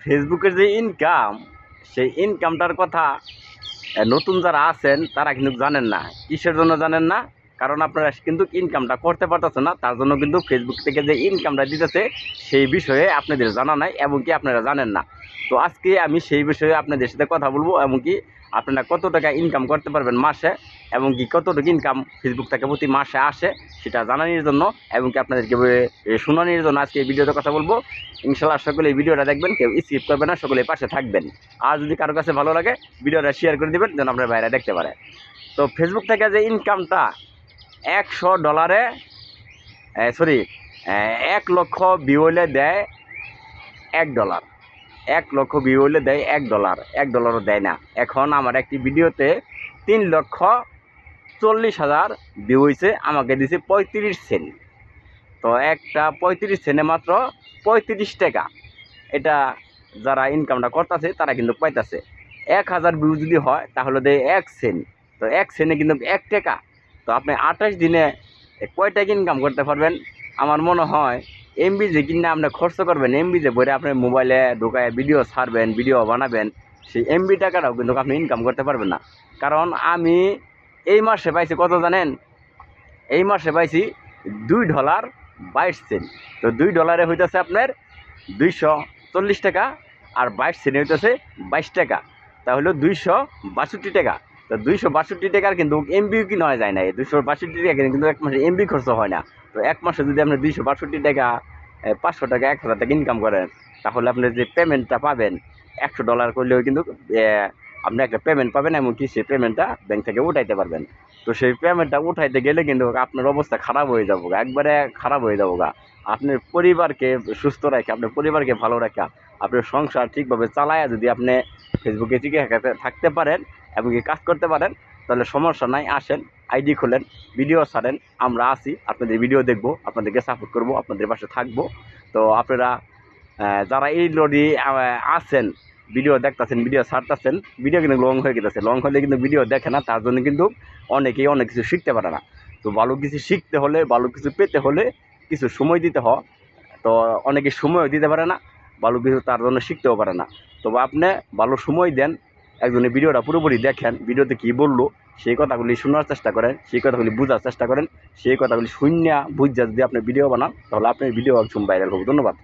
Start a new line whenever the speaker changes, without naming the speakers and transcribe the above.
ফেসবুকের যে ইনকাম, সেই ইনকামটার কথা নতুন যারা আছেন তারা কিন্তু জানেন না। কিসের জন্য জানেন না? কারণ আপনারা কিন্তু ইনকামটা করতে পারতেছেন না, তার জন্য কিন্তু ফেসবুক থেকে যে ইনকামটা দিতেছে সেই বিষয়ে আপনাদের জানা নাই এবং কি আপনারা জানেন না। তো আজকে আমি সেই বিষয়ে আপনাদের সাথে কথা বলবো, এবং কি আপনারা কত টাকা ইনকাম করতে পারবেন মাসে, এবং কি কতটুকু ইনকাম ফেসবুক থেকে প্রতি মাসে আসে সেটা জানানোর জন্য এবং কি আপনাদেরকে শোনানোর জন্য আজকে এই ভিডিওতে কথা বলবো। ইনশাল্লাহ সকলে এই ভিডিওটা দেখবেন, কেউ স্কিপ করবেন না, সকলে পাশে থাকবেন। আর যদি কারো কাছে ভালো লাগে ভিডিওটা শেয়ার করে দেবেন যেন আপনার ভাইরা দেখতে পারে। তো ফেসবুক থেকে যে ইনকামটা $100 সরি 1 লক্ষ ভিউ হলে দেয় $1, 1 লক্ষ ভিউ হলে দেয় $1, $1ও দেয় না। এখন আমার একটি ভিডিওতে 3,40,000 ভিউ হয়েছে, আমাকে দিছে 35 সেন্ট। তো একটা 35 সেন্টে মাত্র 35 টাকা। এটা যারা ইনকামটা করতেছে তারা কিন্তু পাইতেছে। 1,000 ভিউ যদি হয় তাহলে দেয় 1 সেন্ট। তো 1 সেন্টে কিন্তু 1 টাকা। তো আপনি 28 দিনে কয় টাকা ইনকাম করতে পারবেন? আমার মনে হয় এমবি যে কিনে আপনি খরচ করবেন, এমবি যে বইটা আপনি মোবাইলে ঢোকায় ভিডিও ছাড়বেন, ভিডিও বানাবেন, সেই এমবি টাকাটাও কিন্তু আপনি ইনকাম করতে পারবেন না। কারণ আমি এই মাসে পাইছি কত জানেন? এই মাসে পাইছি $2.22। তো $2 হইতেছে আপনার 240 টাকা, আর 22 সেন্ট হইতেছে 22 টাকা, তাহলে 262 টাকা। তো 262 টাকার কিন্তু এমবিও কিনা যায় না। এই 262 টাকা কিন্তু এক মাসে এমবি খরচ হয় না। তো এক মাসে যদি আপনি 262 টাকা 500 টাকা 1,000 টাকা ইনকাম করেন, তাহলে আপনি যে পেমেন্টটা পাবেন $100 করলেও কিন্তু আপনি একটা পেমেন্ট পাবেন, এমনকি সেই পেমেন্টটা ব্যাংক থেকে উঠাইতে পারবেন। তো সেই পেমেন্টটা উঠাইতে গেলে কিন্তু আপনার অবস্থা খারাপ হয়ে যাবো, একবারে খারাপ হয়ে যাবো। আপনার পরিবারকে সুস্থ রাখা, আপনার পরিবারকে ভালো রাখা, আপনার সংসার ঠিকভাবে চালায়া যদি আপনি ফেসবুকে টিকে থাকতে পারেন এবং কি কাজ করতে পারেন, তাহলে সমস্যা নাই। আসেন, আইডি খোলেন, ভিডিও ছাড়েন, আমরা আসি, আপনাদের ভিডিও দেখব, আপনাদেরকে সাপোর্ট করব, আপনাদের পাশে থাকবো। তো আপনারা যারা এই লড়ি আছেন, ভিডিও দেখতেছেন, ভিডিও ছাড়তেছেন, ভিডিও কিন্তু লং হয়ে গেছে, লং হলে কিন্তু ভিডিও দেখে না, তার জন্য কিন্তু অনেকেই অনেক কিছু শিখতে পারে না। তো ভালো কিছু শিখতে হলে, ভালো কিছু পেতে হলে কিছু সময় দিতে হয়। তো অনেকে সময়ও দিতে পারে না, ভালো কিছু তার জন্য শিখতেও পারে না। তবে আপনি ভালো সময় দেন, একজনের ভিডিওটা পুরোপুরি দেখেন, ভিডিওতে কী বললো সেই কথাগুলি শোনার চেষ্টা করেন, সেই কথাগুলি বোঝার চেষ্টা করেন, সেই কথাগুলি শূন্য বুঝা যদি আপনি ভিডিও বানান, তাহলে আপনার ভিডিও একদম ভাইরাল হবে। ধন্যবাদ।